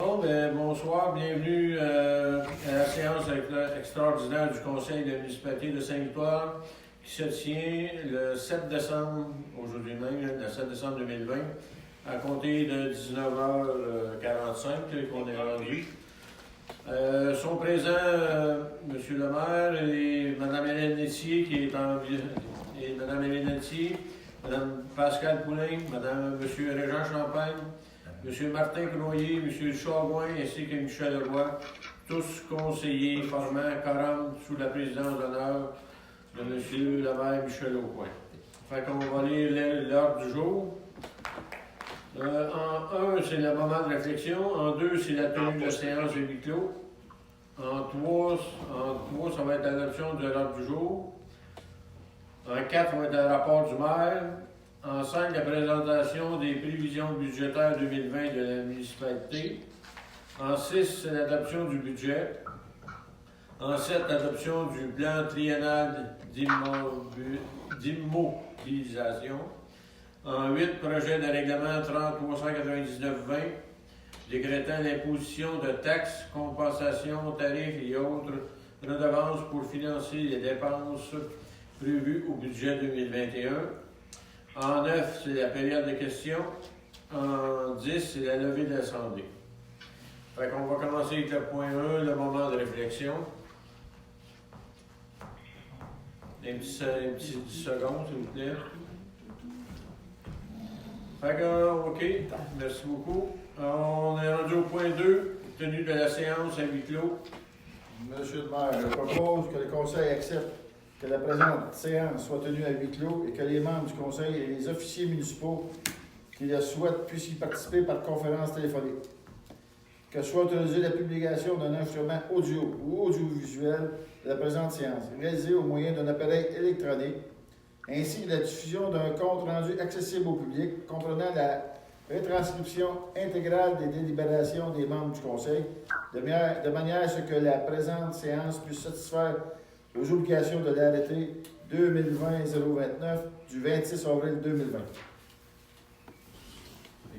Bon, bonsoir, bienvenue à la séance extraordinaire du Conseil de la municipalité de Saint-Victoire qui se tient le 7 décembre, aujourd'hui même, le 7 décembre 2020, à compter de 19h45 qu'on est rendu. Sont présents M. le maire et Mme Hélène Nettier qui est et Mme Hélène Nettier, Mme Pascal Poulain, M. Régent Champagne, M. Martin Croyer, M. Chagouin ainsi que Michel Leroy, tous conseillers formant quorum sous la présidence d'honneur de M. le maire Michel Aucoin. Fait qu'on va lire l'ordre du jour. En 1, c'est le moment de réflexion. En 2, c'est la tenue de séance de huis clos. En 3, ça va être l'adoption de l'ordre du jour. En 4, ça va être le rapport du maire. En 5, la présentation des prévisions budgétaires 2020 de la municipalité. En 6, c'est l'adoption du budget. En 7, l'adoption du plan triennal d'immobilisation. En 8, projet de règlement 399-20, décrétant l'imposition de taxes, compensations, tarifs et autres redevances pour financer les dépenses prévues au budget 2021. En 9, c'est la période de questions. En 10, c'est la levée de l'Assemblée. Fait qu'on va commencer avec le point 1, le moment de réflexion. Un petit 10 secondes, s'il vous plaît. Fait que, OK, merci beaucoup. On est rendu au point 2, tenue de la séance à huis clos. Monsieur le maire, je propose que le conseil accepte que la présente séance soit tenue à huis clos et que les membres du conseil et les officiers municipaux qui le souhaitent puissent y participer par conférence téléphonique. Que soit autorisée la publication d'un instrument audio ou audiovisuel de la présente séance, réalisée au moyen d'un appareil électronique, ainsi que la diffusion d'un compte rendu accessible au public comprenant la retranscription intégrale des délibérations des membres du conseil, de manière à ce que la présente séance puisse satisfaire aux obligations de l'arrêté 2020-029 du 26 avril 2020.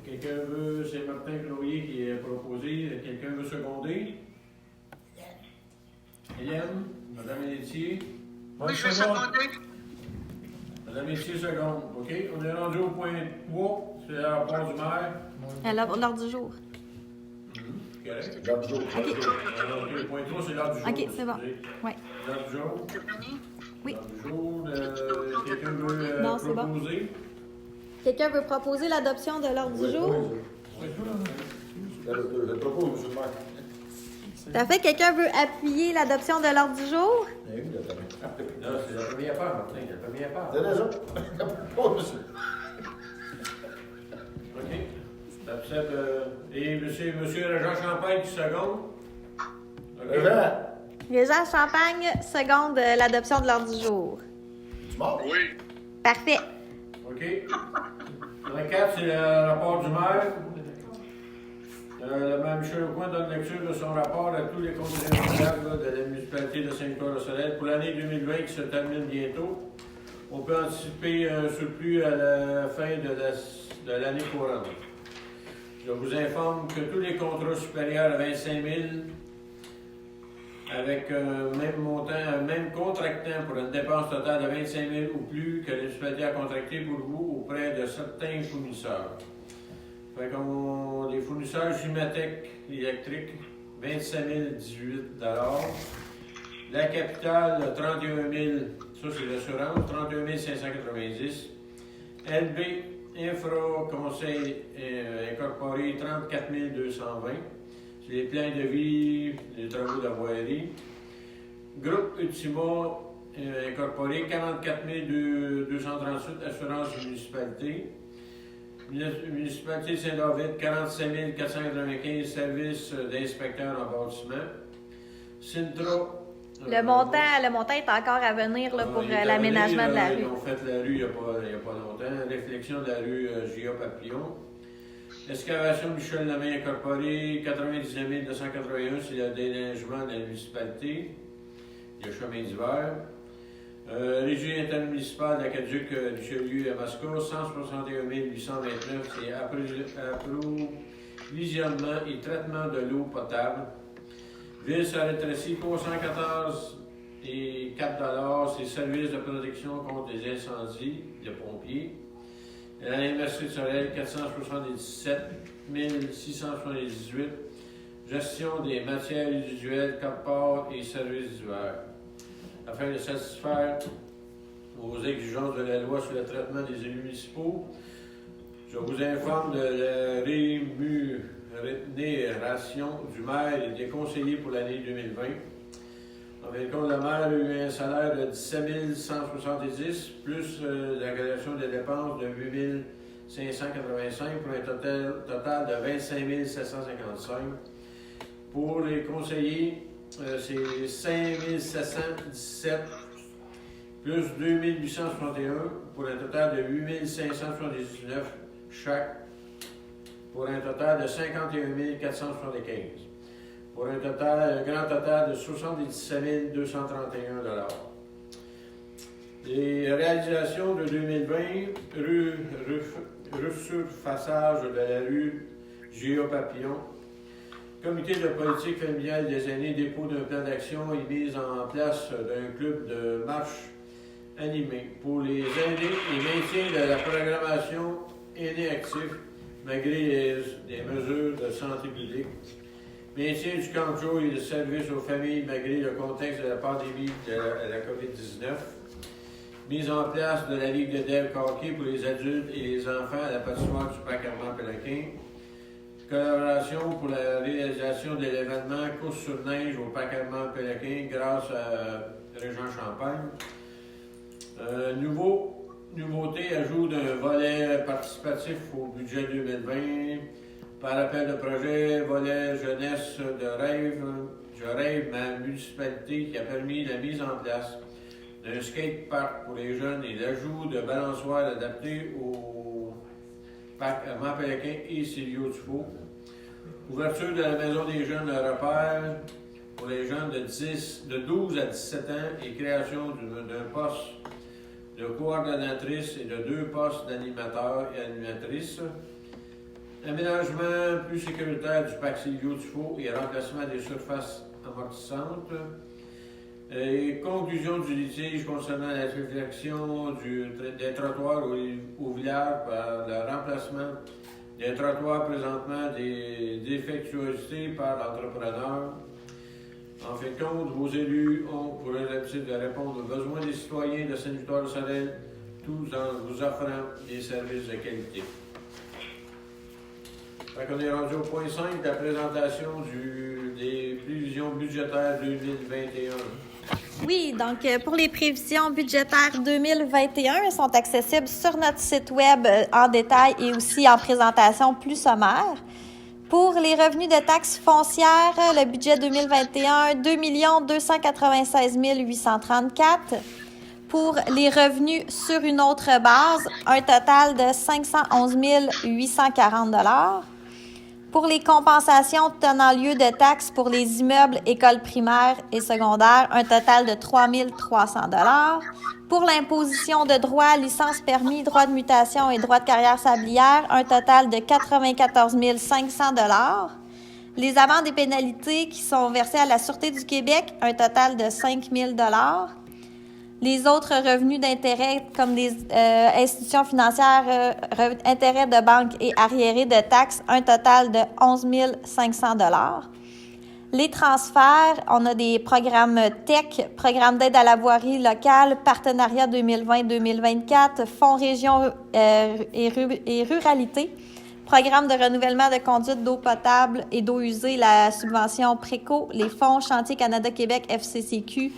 Quelqu'un veut, c'est Martin Croyer qui est proposé, quelqu'un veut seconder? Hélène? Madame Hélène? Oui, je vais seconder. Madame Messier, seconde. OK? On est rendu au point 3. C'est le rapport du maire. L'ordre du jour. Correct? L'ordre du jour. OK. Le point 3, c'est l'ordre du jour. OK, c'est bon. Oui. L'ordre du jour. Oui. L'ordre du jour. Quelqu'un veut Non, c'est proposer? Bon. Quelqu'un veut proposer l'adoption de l'ordre du jour? Oui, je propose, monsieur le maire. Tout à fait. Quelqu'un veut appuyer l'adoption de l'ordre du jour? Non, c'est la première part, Martin. La première part. C'est raison. Oh, monsieur. OK. J'accepte. Et monsieur Régent Champagne qui seconde? OK. Régent Champagne seconde l'adoption de l'ordre du jour. Tu mords? Oui. Parfait. OK. Le 4, c'est le rapport du maire. Le maire Michel Aucoin donne lecture de son rapport à tous les comptes responsables de la municipalité de Saint-Victor-de-Solette pour l'année 2020 qui se termine bientôt. On peut anticiper un surplus à la fin de l'année courante. Je vous informe que tous les contrats supérieurs à 25 000 avec même montant, même contractant pour une dépense totale de 25 000 ou plus que la municipalité a contracté pour vous auprès de certains fournisseurs. Fait qu'on les fournisseurs Jumatec électrique, 25 018 $. La capitale, 31 000, ça c'est l'assurance, 31 590 $. LB Infra Conseil incorporé, 34 220 $. C'est les plans de vie, les travaux de voirie. Groupe Ultima incorporé, 44 238 $, assurance municipalité. Municipalité de Saint-David, 45 495 $, services d'inspecteurs en bâtiment. Sintra. Le montant est encore à venir là, pour l'aménagement de la rue. Ils ont fait la rue il n'y a pas longtemps. Réflexion de la rue J.A. Papillon. Excavation Michel Lemay incorporé, 99 281 $, c'est le déneigement de la municipalité. Il y a chemin d'hiver. Régie intermunicipale d'Acadieux visionnement et traitement de l'eau potable. Ville Saint-Rétrécy, 314 et 4 ses services de protection contre les incendies de pompiers. La l'Université de Sorel, 477 678. Gestion des matières usuelles, corps et services divers. Afin de satisfaire aux exigences de la loi sur le traitement des élus municipaux, je vous informe de la rémunération du maire et des conseillers pour l'année 2020. En fin de compte, le maire a eu un salaire de 17 170 plus la correction des dépenses de 8 585 pour un total de 25 755. Pour les conseillers, c'est 5 717 plus 2 861 pour un total de 8 579 chaque, pour un total de 51 475. Pour un grand total de 77 231 $. Les réalisations de 2020, resurfaçage de la rue Géopapillon, comité de politique familiale des aînés, dépôt d'un plan d'action et mise en place d'un club de marche animé pour les aînés et maintien de la programmation aînés actifs malgré les mesures de santé publique. Maintien du camp de jour et de service aux familles malgré le contexte de la pandémie de la COVID-19. Mise en place de la Ligue de Dev hockey pour les adultes et les enfants à la patinoire du parc Armand-Péloquin. Collaboration pour la réalisation de l'événement course sur neige au parc Armand-Péloquin grâce à Régent Champagne. Nouveauté, ajout d'un volet participatif au budget 2020. Par appel de projet, volet jeunesse de rêve. Je rêve ma municipalité qui a permis la mise en place d'un skate-park pour les jeunes et l'ajout de balançoires adaptés au parc Armand-Péloquin et Célio-Dufault. Ouverture de la maison des jeunes de repère pour les jeunes de 12 à 17 ans et création d'un poste de coordonnatrice et de 2 postes d'animateurs et animatrices. Aménagement plus sécuritaire du parc Célio-Dufault et remplacement des surfaces amortissantes. Et conclusion du litige concernant la réflexion des trottoirs au village par le remplacement des trottoirs présentement des défectuosités par l'entrepreneur. En fin de compte, vos élus ont pour objectif de répondre aux besoins des citoyens de Saint-Victor-de-Sorel, tout en vous offrant des services de qualité. On est rendu au point 5 de la présentation des prévisions budgétaires 2021. Oui, donc pour les prévisions budgétaires 2021, elles sont accessibles sur notre site web en détail et aussi en présentation plus sommaire. Pour les revenus de taxes foncières, le budget 2021, 2 296 834. Pour les revenus sur une autre base, un total de 511 840 $. Pour les compensations tenant lieu de taxes pour les immeubles, écoles primaires et secondaires, un total de 3 300 $. Pour l'imposition de droits, licences, permis, droits de mutation et droits de carrière sablière, un total de 94 500 $. Les amendes et pénalités qui sont versées à la Sûreté du Québec, un total de 5 000 $. Les autres revenus d'intérêt, comme des institutions financières, intérêts de banque et arriérés de taxes, un total de 11 500 $. Les transferts, on a des programmes TEC, programme d'aide à la voirie locale, partenariat 2020-2024, fonds région et ruralité, programme de renouvellement de conduite d'eau potable et d'eau usée, la subvention Préco, les fonds Chantier Canada-Québec FCCQ,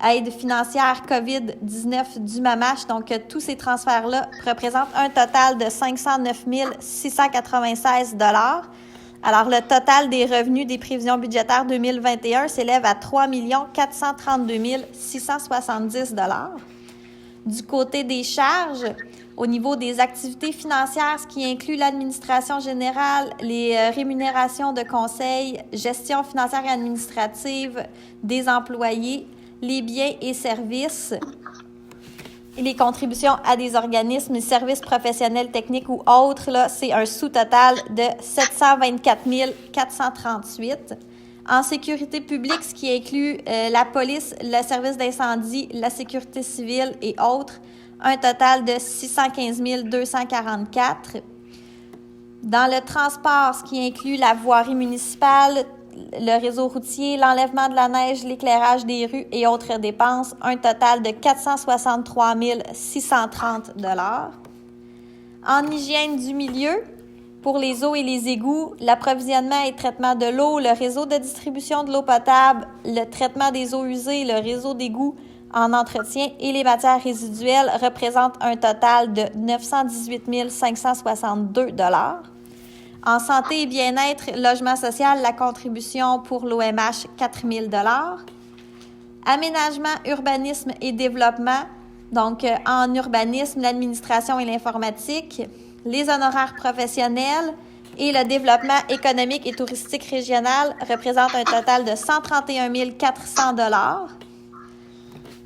aide financière COVID-19 du MAMACH. Donc, tous ces transferts-là représentent un total de 509 696 $. Alors, le total des revenus des prévisions budgétaires 2021 s'élève à 3 432 670 $. Du côté des charges, au niveau des activités financières, ce qui inclut l'administration générale, les rémunérations de conseil, gestion financière et administrative des employés, les biens et services, Et les contributions à des organismes, services professionnels, techniques ou autres, là, c'est un sous-total de 724 438. En sécurité publique, ce qui inclut la police, le service d'incendie, la sécurité civile et autres, un total de 615 244. Dans le transport, ce qui inclut la voirie municipale, le réseau routier, l'enlèvement de la neige, l'éclairage des rues et autres dépenses, un total de 463 630 $. En hygiène du milieu, pour les eaux et les égouts, l'approvisionnement et traitement de l'eau, le réseau de distribution de l'eau potable, le traitement des eaux usées, le réseau d'égouts en entretien et les matières résiduelles représentent un total de 918 562 $. En santé et bien-être, logement social, la contribution pour l'OMH, 4 000 $. Aménagement, urbanisme et développement, donc en urbanisme, l'administration et l'informatique, les honoraires professionnels et le développement économique et touristique régional représentent un total de 131 400 $.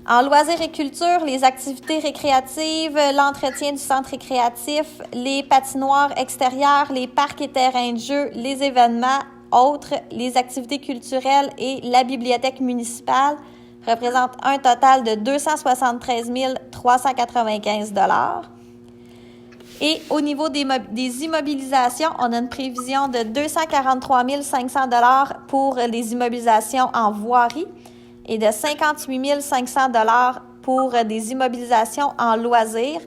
En loisirs et culture, les activités récréatives, l'entretien du centre récréatif, les patinoires extérieures, les parcs et terrains de jeu, les événements, autres, les activités culturelles et la bibliothèque municipale représentent un total de 273 395 $. Et au niveau des immobilisations, on a une prévision de 243 500 $ pour les immobilisations en voirie et de 58 500 $ pour des immobilisations en loisirs,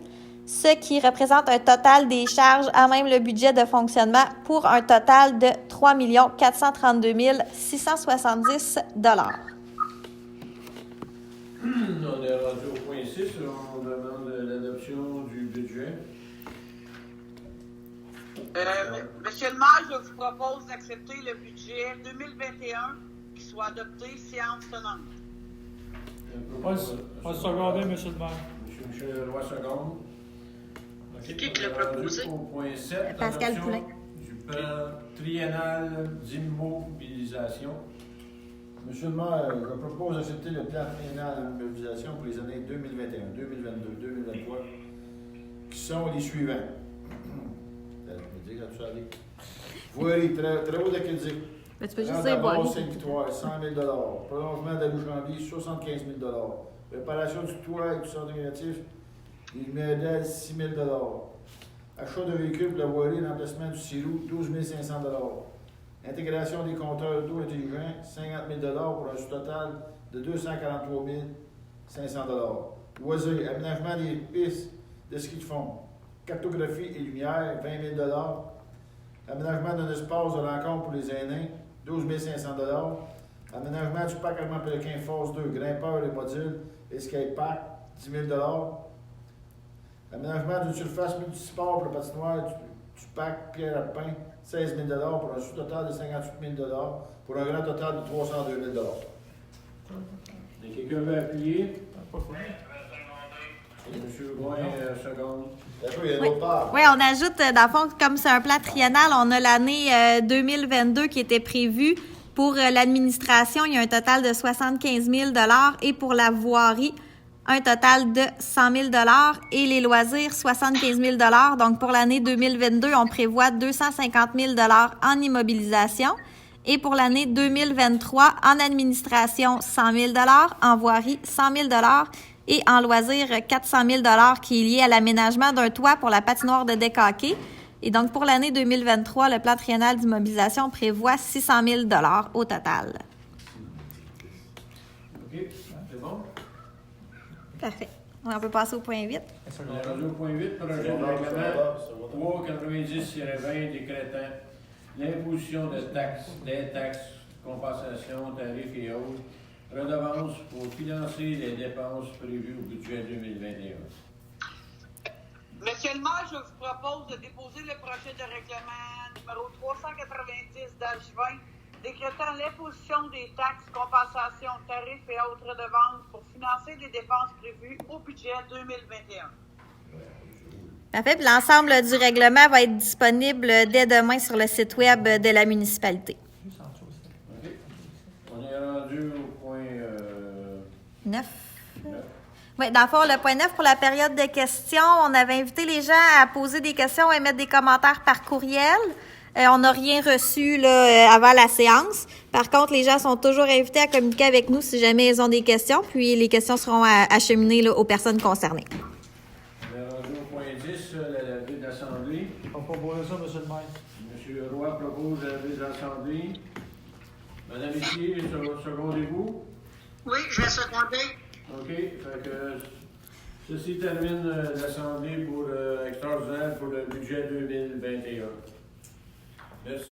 ce qui représente un total des charges à même le budget de fonctionnement pour un total de 3 432 670 $. On est rendu au point 6, on demande l'adoption du budget. Monsieur le maire, je vous propose d'accepter le budget 2021 qui soit adopté séance tenante. Pas seconder, monsieur le maire. Monsieur Michel Leroy, seconde. C'est qui l'a proposé? Au point 7, Pascal l'adoption Poulin. du plan triennal d'immobilisation. Monsieur le maire, je propose d'accepter le plan triennal d'immobilisation pour les années 2021, 2022, 2023, qui sont les suivants. Voirie, travaux d'accueillir. Mais tu peux juste Rente dire à bord, voirie. Sainte-Victoire, 100 000 $. Prolongement de la Louchambie, 75 000 $. Réparation du toit et du centre négatif, il m'aidait 6 000 $. Achat de véhicules pour la voirie, remplacement du sirop, 12 500 $. Intégration des compteurs d'eau intelligents, 50 000 $ pour un sous-total de 243 500 $. Loisirs, aménagement des pistes de ski de fond, cartographie et lumière, 20 000 $. Aménagement d'un espace de rencontre pour les aînés, 12 500 $. Aménagement du parc Armand Pélequin Phase 2, grimpeur et module, escape park, 10 000 $. Aménagement d'une surface multisport pour le patinoire du parc Pierre Alpin, 16 000 $ pour un sous-total de 58 000 $, pour un grand total de 302 000 $. Et quelqu'un veut appuyer? Monsieur Gouin, seconde. Il y a d'autres parts. Oui, on ajoute, dans le fond, comme c'est un plan triennal, on a l'année 2022 qui était prévue. Pour l'administration, il y a un total de 75 000 $ et pour la voirie, un total de 100 000 $ et les loisirs, 75 000 $. Donc, pour l'année 2022, on prévoit 250 000 $ en immobilisation. Et pour l'année 2023, en administration, 100 000 $, en voirie, 100 000 $ et en loisirs, 400 000 $ qui est lié à l'aménagement d'un toit pour la patinoire de Décaqué. Et donc, pour l'année 2023, le plan triennal d'immobilisation prévoit 600 000 $ au total. OK, c'est bon. Parfait. On peut passer au point 8. On est rendu au point 8, projet de règlement 390-20 décrétant l'imposition de taxes, des taxes, compensations, tarifs et autres, redevances pour financer les dépenses prévues au budget 2021. Monsieur le maire, je vous propose de déposer le projet de règlement numéro 390-20 décrétant l'imposition des taxes, compensations, tarifs et autres redevances pour financer les dépenses prévues au budget 2021. Parfait. Puis l'ensemble du règlement va être disponible dès demain sur le site web de la municipalité. OK. On est rendu au point 9. 9. Oui, dans le fond, le point 9 pour la période de questions, on avait invité les gens à poser des questions et mettre des commentaires par courriel. On n'a rien reçu là, avant la séance. Par contre, les gens sont toujours invités à communiquer avec nous si jamais ils ont des questions, puis les questions seront acheminées là, aux personnes concernées. On est rendu au point 10, la levée de l'Assemblée. On propose ça, M. le maire. M. Roy propose la levée de l'Assemblée. Madame Essier, secondez-vous? Oui, je vais seconder. OK. Fait que ceci termine l'Assemblée pour extraordinaire pour le budget 2021. Merci.